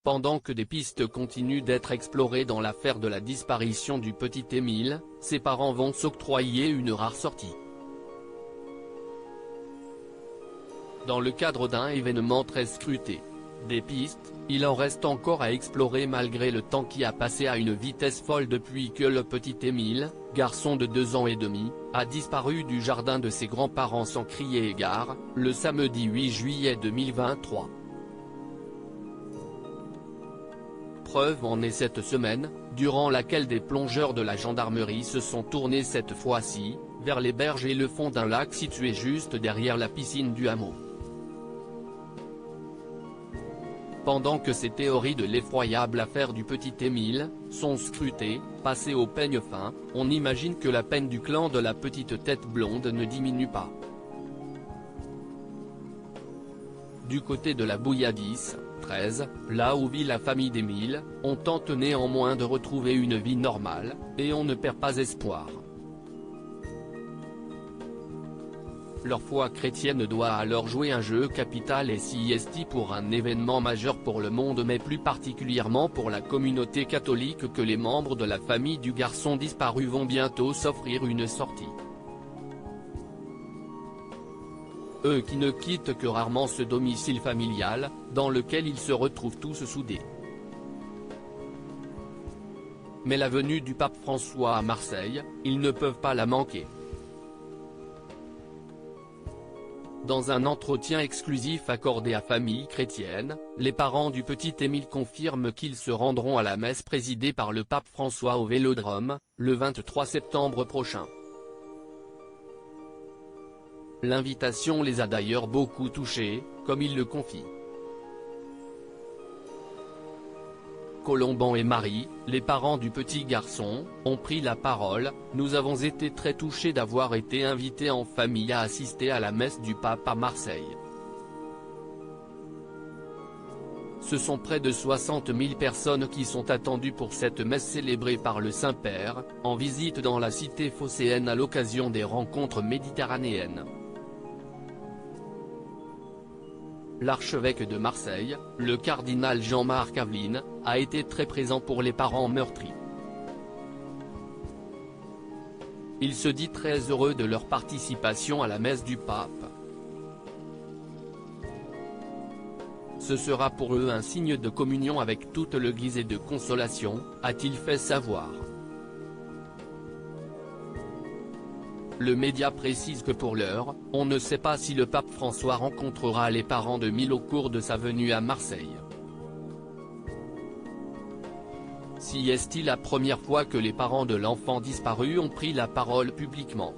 Pendant que des pistes continuent d'être explorées dans l'affaire de la disparition du petit Émile, ses parents vont s'octroyer une rare sortie. Dans le cadre d'un événement très scruté. Des pistes, il en reste encore à explorer malgré le temps qui a passé à une vitesse folle depuis que le petit Émile, garçon de 2 ans et demi, a disparu du jardin de ses grands-parents sans crier égard, le samedi 8 juillet 2023. Preuve en est cette semaine, durant laquelle des plongeurs de la gendarmerie se sont tournés cette fois-ci, vers les berges et le fond d'un lac situé juste derrière la piscine du hameau. Pendant que ces théories de l'effroyable affaire du petit Émile sont scrutées, passées au peigne fin, on imagine que la peine du clan de la petite tête blonde ne diminue pas. Du côté de la Bouilladisse, 13, là où vit la famille d'Émile, on tente néanmoins de retrouver une vie normale, et on ne perd pas espoir. Leur foi chrétienne doit alors jouer un jeu capital et s'y pour un événement majeur pour le monde mais plus particulièrement pour la communauté catholique que les membres de la famille du garçon disparu vont bientôt s'offrir une sortie. Eux qui ne quittent que rarement ce domicile familial, dans lequel ils se retrouvent tous soudés. Mais la venue du pape François à Marseille, ils ne peuvent pas la manquer. Dans un entretien exclusif accordé à Famille Chrétienne, les parents du petit Émile confirment qu'ils se rendront à la messe présidée par le pape François au Vélodrome, le 23 septembre prochain. L'invitation les a d'ailleurs beaucoup touchés, comme ils le confient. Colomban et Marie, les parents du petit garçon, ont pris la parole. Nous avons été très touchés d'avoir été invités en famille à assister à la messe du pape à Marseille. Ce sont près de 60 000 personnes qui sont attendues pour cette messe célébrée par le Saint-Père, en visite dans la cité phocéenne à l'occasion des rencontres méditerranéennes. L'archevêque de Marseille, le cardinal Jean-Marc Aveline, a été très présent pour les parents meurtris. Il se dit très heureux de leur participation à la messe du pape. Ce sera pour eux un signe de communion avec toute l'Église et de consolation, a-t-il fait savoir. Le média précise que pour l'heure, on ne sait pas si le pape François rencontrera les parents d'Émile au cours de sa venue à Marseille. Si est-il la première fois que les parents de l'enfant disparu ont pris la parole publiquement.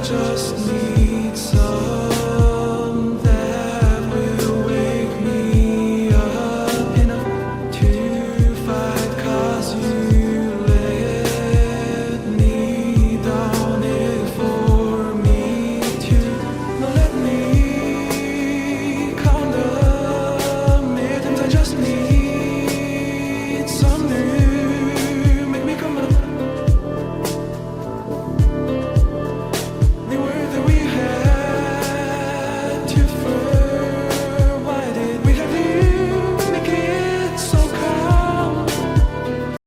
Just need some that will wake me up enough to fight, 'cause you let me down it for me to not let me count the minutes. I just need some new, make me come up. We were that we had to